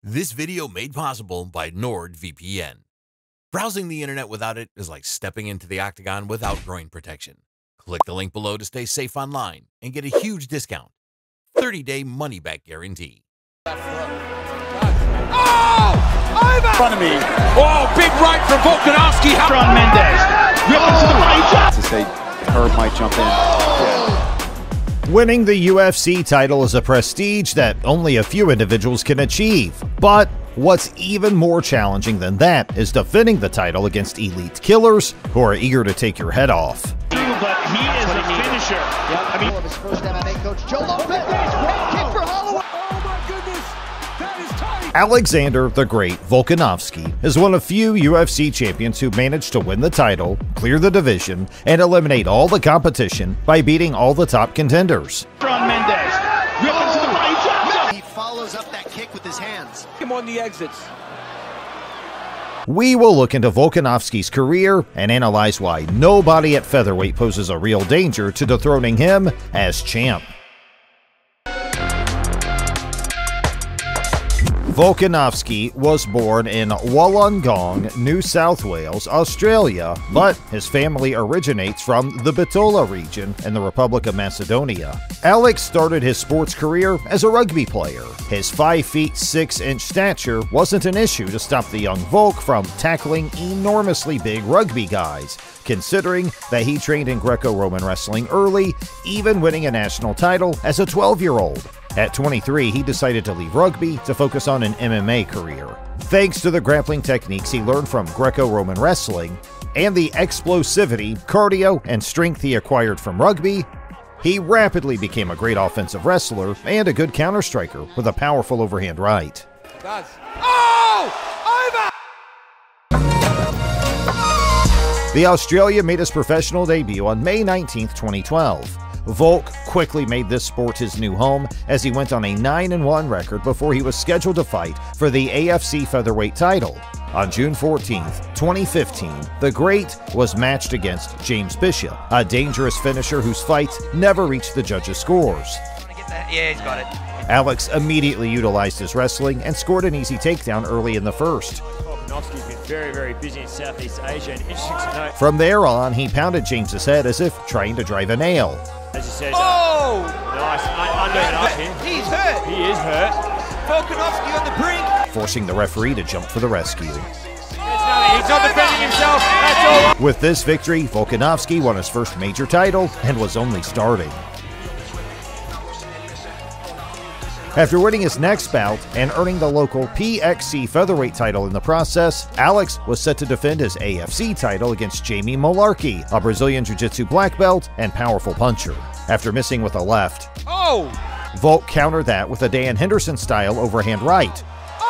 This video made possible by NordVPN. Browsing the internet without it is like stepping into the octagon without groin protection. Click the link below to stay safe online and get a huge discount. 30-day money-back guarantee. Oh! Over! In front of me. Oh, big right from Volkanovski. From Mendes. Ripping to the right. To say Herb might jump in. Winning the UFC title is a prestige that only a few individuals can achieve. But what's even more challenging than that is defending the title against elite killers who are eager to take your head off. But he is a finisher. Yep. I mean, his first MMA coach, Joe Lopez. Kick for Holloway. Oh my goodness, that is tight. Alexander the Great Volkanovski is one of few UFC champions who managed to win the title, clear the division, and eliminate all the competition by beating all the top contenders. From Mendes. Ripping to the right. He follows up that kick with his hands. Him on the exits. We will look into Volkanovski's career and analyze why nobody at featherweight poses a real danger to dethroning him as champ. Volkanovski was born in Wollongong, New South Wales, Australia, but his family originates from the Bitola region in the Republic of Macedonia. Alex started his sports career as a rugby player. His 5 feet 6 inch stature wasn't an issue to stop the young Volk from tackling enormously big rugby guys, considering that he trained in Greco-Roman wrestling early, even winning a national title as a 12-year-old. At 23, he decided to leave rugby to focus on an MMA career. Thanks to the grappling techniques he learned from Greco-Roman wrestling and the explosivity, cardio, and strength he acquired from rugby, he rapidly became a great offensive wrestler and a good counter-striker with a powerful overhand right. Oh! Over! The Australian made his professional debut on May 19, 2012. Volk quickly made this sport his new home as he went on a 9-1 record before he was scheduled to fight for the AFC Featherweight title. On June 14, 2015, the Great was matched against James Bishop, a dangerous finisher whose fights never reached the judges' scores. Yeah, he's got it. Alex immediately utilized his wrestling and scored an easy takedown early in the first. Volkanovski's been very busy in Southeast Asia, and interesting to note. From there on, he pounded James's head as if trying to drive a nail. As you said, Oh! nice, under enough here. He's hurt. He is hurt. Volkanovski on the brink. Forcing the referee to jump for the rescue. He's not defending himself, that's all. With this victory, Volkanovski won his first major title and was only starting. After winning his next bout and earning the local PXC featherweight title in the process, Alex was set to defend his AFC title against Jamie Mullarkey, a Brazilian Jiu-Jitsu black belt and powerful puncher. After missing with a left, Volk countered that with a Dan Henderson-style overhand right.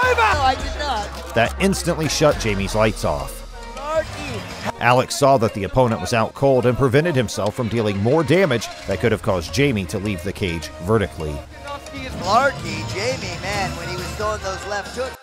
Over! No, I did not. That instantly shut Jamie's lights off. Alex saw that the opponent was out cold and prevented himself from dealing more damage that could have caused Jamie to leave the cage vertically. Larky, Jamie, man, when he was throwing those left hooks.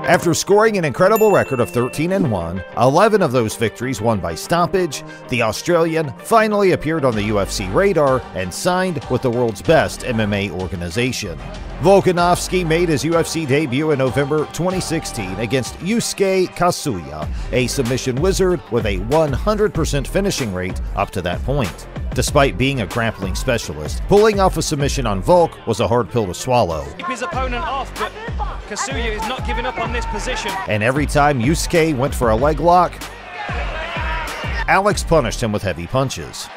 After scoring an incredible record of 13-1, 11 of those victories won by stoppage, the Australian finally appeared on the UFC radar and signed with the world's best MMA organization. Volkanovski made his UFC debut in November 2016 against Yusuke Kasuya, a submission wizard with a 100% finishing rate up to that point. Despite being a grappling specialist, pulling off a submission on Volk was a hard pill to swallow. Keep his opponent off, but Kasuya is not giving up on this position. And every time Yusuke went for a leg lock, Alex punished him with heavy punches.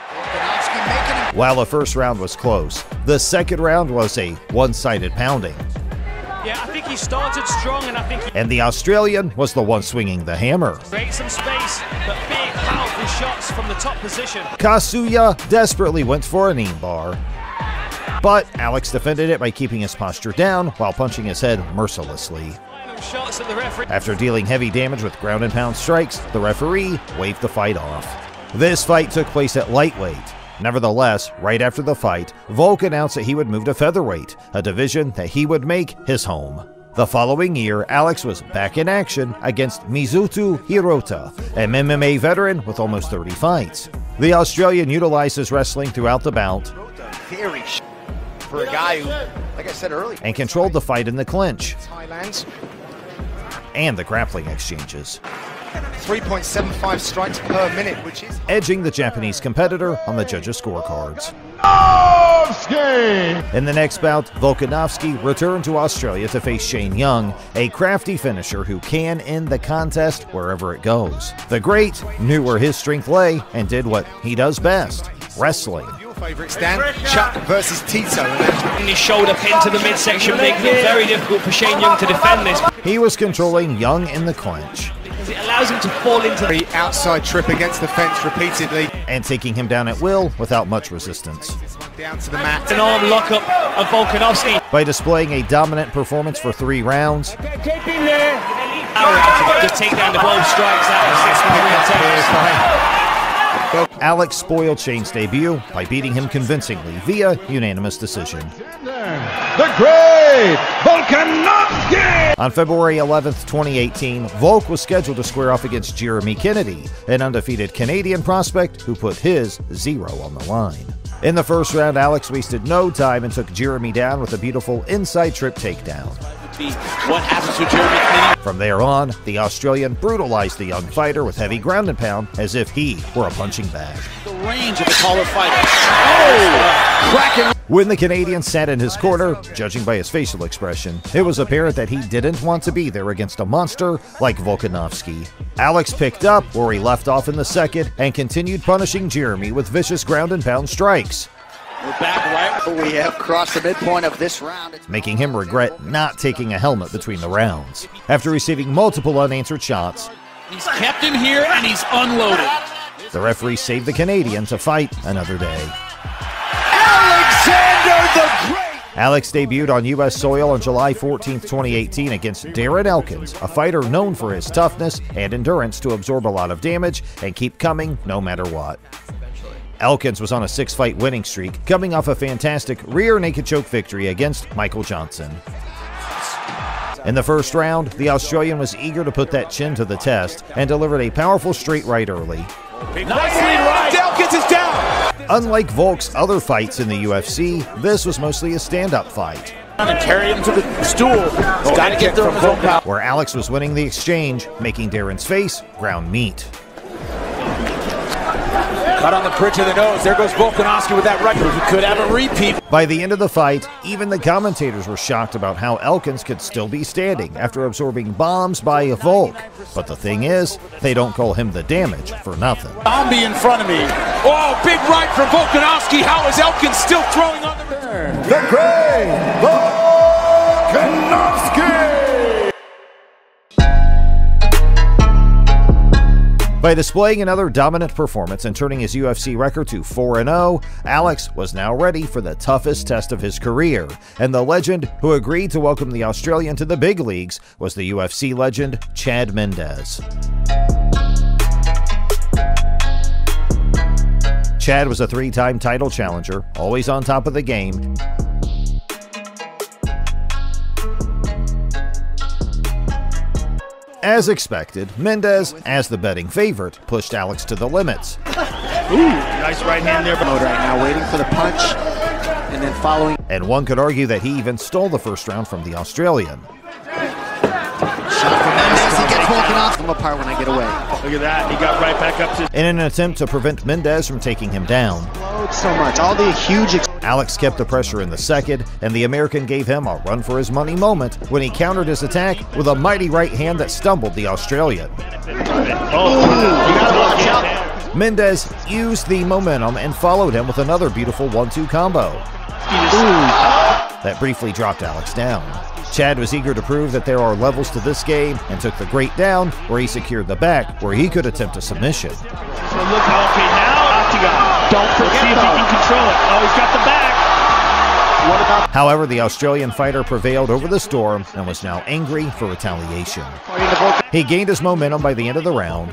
While the first round was close, the second round was a one-sided pounding. Yeah, I think he started strong, and I think he And the Australian was the one swinging the hammer. creates some space, but big, powerful shots from the top position. Kasuya desperately went for a knee bar, but Alex defended it by keeping his posture down while punching his head mercilessly. Final shots at the referee. After dealing heavy damage with ground and pound strikes, the referee waved the fight off. This fight took place at lightweight. Nevertheless, right after the fight, Volk announced that he would move to featherweight, a division that he would make his home. The following year, Alex was back in action against Mizuto Hirota, an MMA veteran with almost 30 fights. The Australian utilized his wrestling throughout the bout, for a guy who, like I said earlier, and controlled the fight in the clinch Highlands, and the grappling exchanges, 3.75 strikes per minute, which is edging the Japanese competitor on the judges' scorecards. In the next bout, Volkanovski returned to Australia to face Shane Young, a crafty finisher who can end the contest wherever it goes. The great knew where his strength lay and did what he does best: wrestling. your favourite, Stan. Chuck versus Tito. In his shoulder pin to the midsection, making it very difficult for Shane Young to defend this. He was controlling Young in the clinch, It allows him to fall into The outside trip against the fence repeatedly. and taking him down at will without much resistance. Down to the mat. an arm lockup of Volkanovski. By displaying a dominant performance for 3 rounds, To take down the 12 strikes out of 6 Alex spoiled Shane's debut by beating him convincingly via unanimous decision. The great Volkanovski! On February 11th, 2018, Volk was scheduled to square off against Jeremy Kennedy, an undefeated Canadian prospect who put his 0 on the line. In the first round, Alex wasted no time and took Jeremy down with a beautiful inside trip takedown. What happens to Jeremy Kennedy? From there on, the Australian brutalized the young fighter with heavy ground and pound as if he were a punching bag. The range of a taller fighter. Oh! Cracking. When the Canadian sat in his corner, judging by his facial expression, it was apparent that he didn't want to be there against a monster like Volkanovski. Alex picked up where he left off in the second and continued punishing Jeremy with vicious ground and pound strikes, We're back right. We have crossed the midpoint of this round. making him regret not taking a helmet between the rounds. After receiving multiple unanswered shots, He's kept him here and he's unloaded. the referee saved the Canadian to fight another day. Alexander the Great! Alex debuted on U.S. soil on July 14, 2018 against Darren Elkins, a fighter known for his toughness and endurance to absorb a lot of damage and keep coming no matter what. Elkins was on a 6-fight winning streak, coming off a fantastic rear naked choke victory against Michael Johnson. In the first round, the Australian was eager to put that chin to the test and delivered a powerful straight right early. Nicely right. Elkins is down! Unlike Volk's other fights in the UFC, this was mostly a stand-up fight, And carry him to the stool. He's got to get there from Volkanovski. where Alex was winning the exchange, making Darren's face ground meat. Cut on the bridge of the nose. There goes Volkanovski with that right. He could have a repeat. By the end of the fight, even the commentators were shocked about how Elkins could still be standing after absorbing bombs by Volk. But the thing is, they don't call him the damage for nothing. Zombie in front of me. Oh, big right from Volkanovski. How is Elkins still throwing on the... The Great Volkanovski! By displaying another dominant performance and turning his UFC record to 4-0, Alex was now ready for the toughest test of his career, and the legend who agreed to welcome the Australian to the big leagues was the UFC legend Chad Mendes. Chad was a 3-time title challenger, always on top of the game. As expected, Mendes, as the betting favorite, pushed Alex to the limits. Nice right hand there. Right now, waiting for the punch and then following. And one could argue that he even stole the first round from the Australian. Shot from Mendes. He gets Volkanovski. I'm apart when I get away. Look at that. He got right back up to... In an attempt to prevent Mendes from taking him down, So much. All the huge. Alex kept the pressure in the second, and the American gave him a run-for-his-money moment when he countered his attack with a mighty right hand that stumbled the Australian. Mendes used the momentum and followed him with another beautiful 1-2 combo that briefly dropped Alex down. Chad was eager to prove that there are levels to this game and took the great down where he secured the back where he could attempt a submission. So look, okay, now Octagon. Don't forget, see if he can control it. Oh, he's got the back. What about... However, the Australian fighter prevailed over the storm and was now angry for retaliation. He gained his momentum by the end of the round,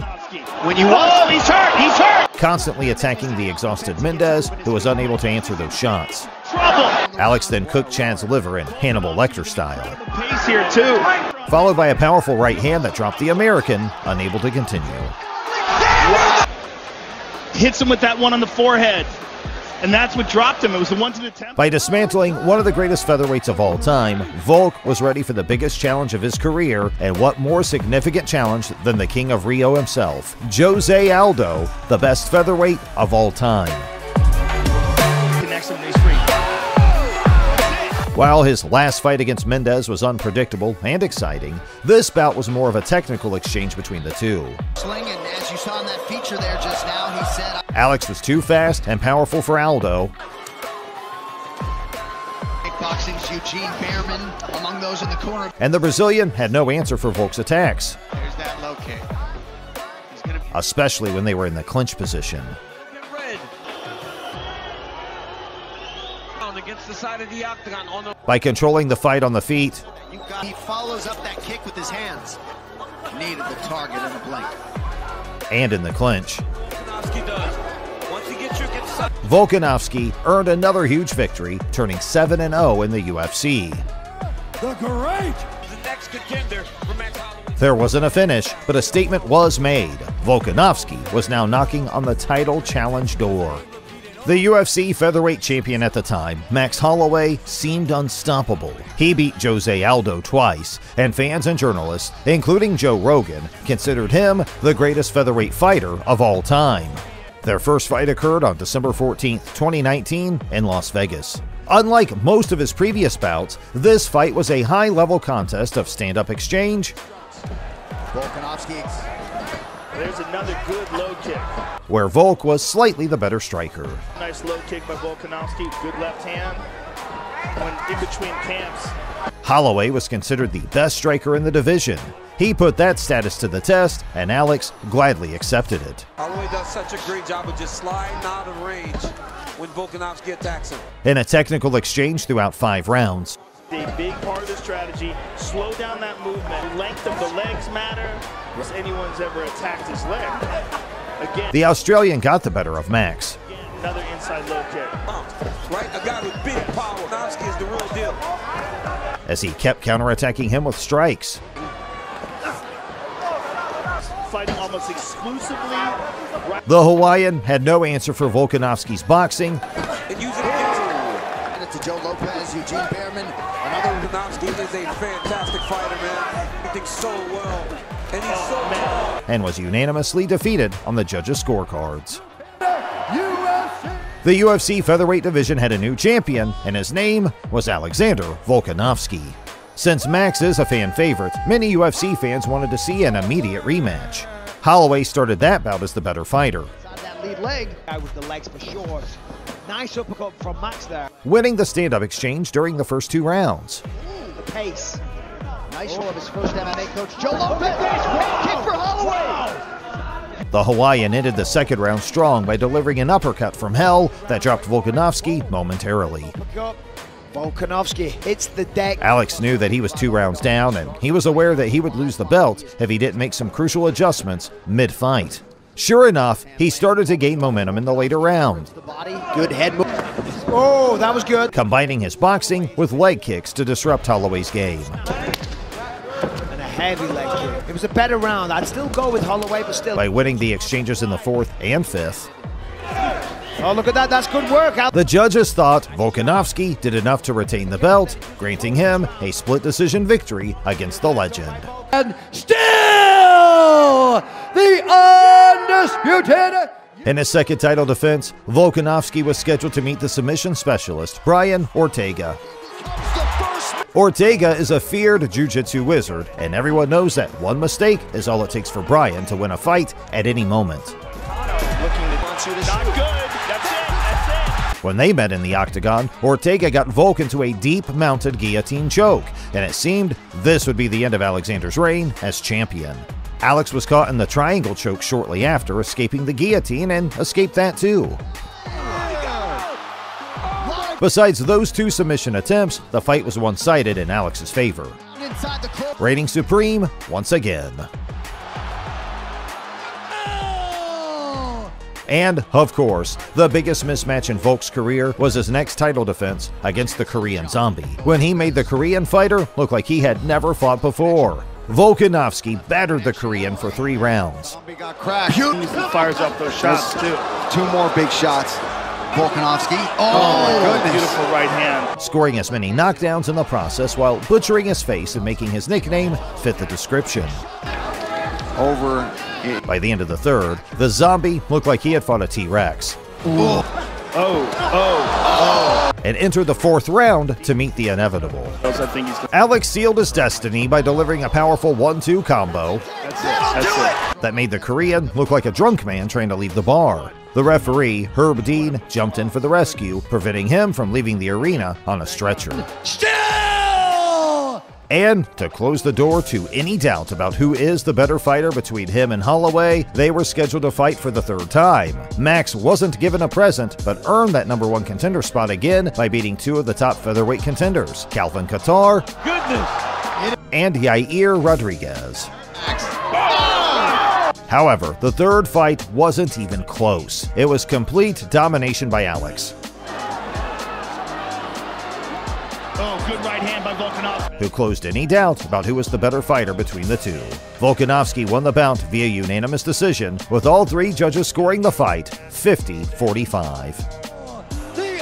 When you want... Oh, he's hurt! He's hurt! constantly attacking the exhausted Mendes, who was unable to answer those shots. Trouble! Alex then cooked Chad's liver in Hannibal Lecter style, Pace here, too. followed by a powerful right hand that dropped the American, unable to continue. Hits him with that one on the forehead. and that's what dropped him. It was the one-2 attempt. By dismantling one of the greatest featherweights of all time, Volk was ready for the biggest challenge of his career, and what more significant challenge than the King of Rio himself, Jose Aldo, the best featherweight of all time. Connects him, he's free. While his last fight against Mendes was unpredictable and exciting, this bout was more of a technical exchange between the two. Sling, and as you saw in that feature there just now, he said, Alex was too fast and powerful for Aldo. Kickboxing's Eugene Behrman among those in the corner. And the Brazilian had no answer for Volk's attacks, There's that low kick. He's gonna be especially when they were in the clinch position. Against the side of the octagon on the By controlling the fight on the feet, he follows up that kick with his hands. Needed the target in a blink. and in the clinch, Volkanovski does. Once he gets you against the Volkanovski earned another huge victory, turning 7-0 in the UFC. the next contender for Max Holloway. There wasn't a finish, but a statement was made. Volkanovski was now knocking on the title challenge door. The UFC featherweight champion at the time, Max Holloway, seemed unstoppable. He beat Jose Aldo twice, and fans and journalists, including Joe Rogan, considered him the greatest featherweight fighter of all time. Their first fight occurred on December 14, 2019 in Las Vegas. Unlike most of his previous bouts, this fight was a high-level contest of stand-up exchange, Volkanovski. There's another good low kick. where Volk was slightly the better striker. Nice low kick by Volkanovski. Good left hand. When in between camps. Holloway was considered the best striker in the division. He put that status to the test, and Alex gladly accepted it. Holloway does such a great job of just sliding out of range when Volkanovski attacks him. In a technical exchange throughout 5 rounds, A big part of the strategy. Slow down that movement. Length of the legs matter. If anyone's ever attacked his leg. Again, the Australian got the better of Max. another inside low kick. Right? A guy with big power. Volkanovski is the real deal. As he kept counterattacking him with strikes. Fighting almost exclusively. Right. The Hawaiian had no answer for Volkanovski's boxing, And use it against him. And it's to Joe Lopez, Eugene Behrman, another. Volkanovski is a fantastic fighter, man. He thinks so well. And he's so tall. and was unanimously defeated on the judges' scorecards. The UFC featherweight division had a new champion, and his name was Alexander Volkanovski. Since Max is a fan favorite, many UFC fans wanted to see an immediate rematch. Holloway started that bout as the better fighter, That lead leg. Guy with the legs for sure. Nice uppercut from Max there. winning the stand-up exchange during the first 2 rounds. The pace. Nice show of his first MMA coach, Joe Lopez. Kick for Holloway. The Hawaiian ended the second round strong by delivering an uppercut from hell that dropped Volkanovski momentarily. Volkanovski hits the deck. Alex knew that he was 2 rounds down, and he was aware that he would lose the belt if he didn't make some crucial adjustments mid-fight. Sure enough, he started to gain momentum in the later round, The body. Good head move. Oh, that was good. combining his boxing with leg kicks to disrupt Holloway's game. And a heavy leg kick. It was a better round. I'd still go with Holloway, but still. By winning the exchanges in the 4th and 5th, Oh, look at that. That's good work. the judges thought Volkanovski did enough to retain the belt, granting him a split decision victory against the legend. And still the undisputed. In his second title defense, Volkanovski was scheduled to meet the submission specialist, Brian Ortega. Ortega is a feared jiu-jitsu wizard, and everyone knows that one mistake is all it takes for Brian to win a fight at any moment. Not good. That's it. When they met in the octagon, Ortega got Volk into a deep-mounted guillotine choke, and it seemed this would be the end of Alexander's reign as champion. Alex was caught in the triangle choke shortly after, escaping the guillotine, and escaped that too. Besides those 2 submission attempts, the fight was one-sided in Alex's favor, reigning supreme once again. And, of course, the biggest mismatch in Volk's career was his next title defense against the Korean Zombie, when he made the Korean fighter look like he had never fought before. Volkanovski battered the Korean for 3 rounds. Got crashed. He fires up those shots too. 2 more big shots. Volkanovski. Oh, my goodness. Beautiful right hand. Scoring as many knockdowns in the process while butchering his face and making his nickname fit the description. By the end of the third, the zombie looked like he had fought a T-Rex. And entered the fourth round to meet the inevitable. Alex sealed his destiny by delivering a powerful 1-2 combo that made the Korean look like a drunk man trying to leave the bar. The referee, Herb Dean, jumped in for the rescue, preventing him from leaving the arena on a stretcher. And to close the door to any doubt about who is the better fighter between him and Holloway, they were scheduled to fight for the third time. Max wasn't given a present, but earned that #1 contender spot again by beating 2 of the top featherweight contenders, Calvin Kattar and Yair Rodriguez. However, the third fight wasn't even close. It was complete domination by Alex. Good right hand by Volkanovski. Who closed any doubt about who was the better fighter between the two. Volkanovski won the bout via unanimous decision, with all 3 judges scoring the fight 50-45. The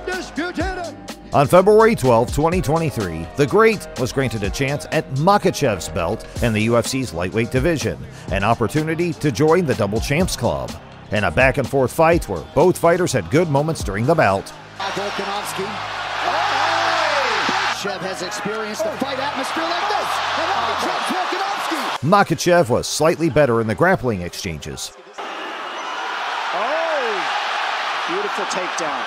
undisputed. On February 12, 2023, the Great was granted a chance at Makhachev's belt in the UFC's lightweight division, an opportunity to join the Double Champs Club. In a back-and-forth fight where both fighters had good moments during the bout, Volkanovski. Makhachev has experienced a fight atmosphere like this. And Makhachev was slightly better in the grappling exchanges. Beautiful takedown.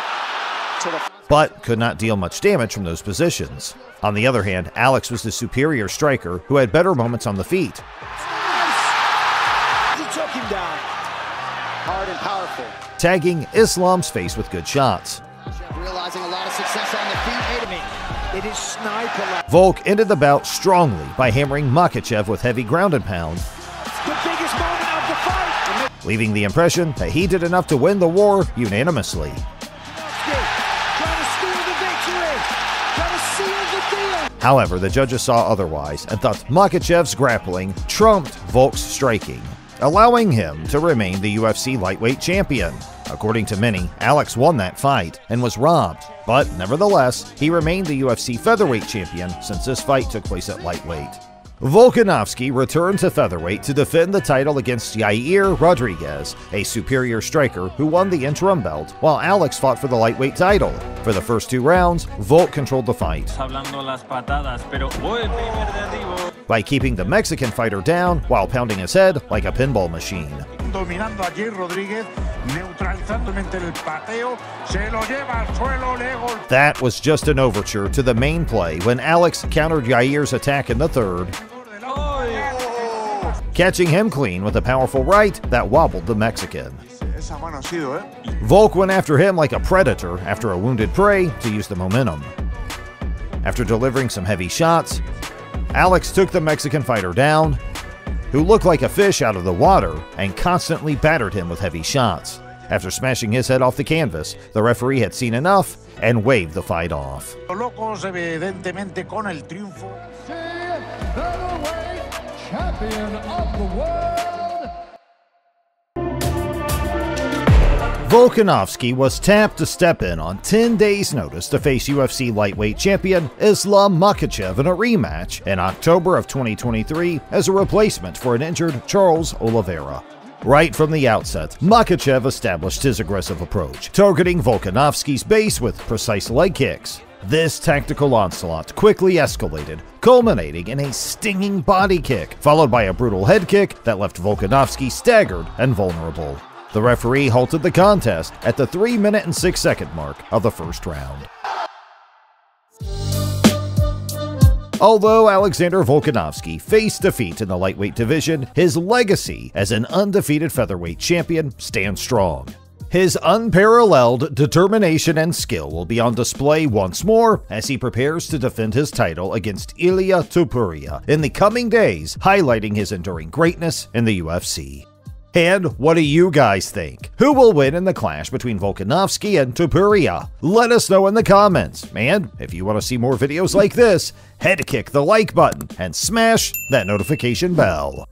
But could not deal much damage from those positions. On the other hand, Alex was the superior striker who had better moments on the feet. He took him down. Hard and powerful. Tagging Islam's face with good shots. Realizing a lot of success on the feet. It is sniper. Volk ended the bout strongly by hammering Makhachev with heavy ground and pound, The biggest moment of the fight. leaving the impression that he did enough to win the war unanimously. However, the judges saw otherwise and thought Makhachev's grappling trumped Volk's striking, allowing him to remain the UFC lightweight champion. According to many, Alex won that fight and was robbed, but nevertheless, he remained the UFC featherweight champion since this fight took place at lightweight. Volkanovski returned to featherweight to defend the title against Yair Rodriguez, a superior striker who won the interim belt, while Alex fought for the lightweight title. For the first 2 rounds, Volk controlled the fight by keeping the Mexican fighter down while pounding his head like a pinball machine. That was just an overture to the main play when Alex countered Yair's attack in the third, catching him clean with a powerful right that wobbled the Mexican. Volk went after him like a predator after a wounded prey to use the momentum. After delivering some heavy shots, Alex took the Mexican fighter down, who looked like a fish out of the water, and constantly battered him with heavy shots. After smashing his head off the canvas, the referee had seen enough and waved the fight off. Champion of the world. Volkanovski was tapped to step in on 10 days' notice to face UFC lightweight champion Islam Makhachev in a rematch in October of 2023 as a replacement for an injured Charles Oliveira. Right from the outset, Makhachev established his aggressive approach, targeting Volkanovski's base with precise leg kicks. This tactical onslaught quickly escalated, culminating in a stinging body kick, followed by a brutal head kick that left Volkanovski staggered and vulnerable. The referee halted the contest at the 3-minute and 6-second mark of the first round. Although Alexander Volkanovski faced defeat in the lightweight division, his legacy as an undefeated featherweight champion stands strong. His unparalleled determination and skill will be on display once more as he prepares to defend his title against Ilia Topuria in the coming days, highlighting his enduring greatness in the UFC. And what do you guys think? Who will win in the clash between Volkanovski and Topuria? Let us know in the comments. And if you want to see more videos like this, head kick the like button and smash that notification bell.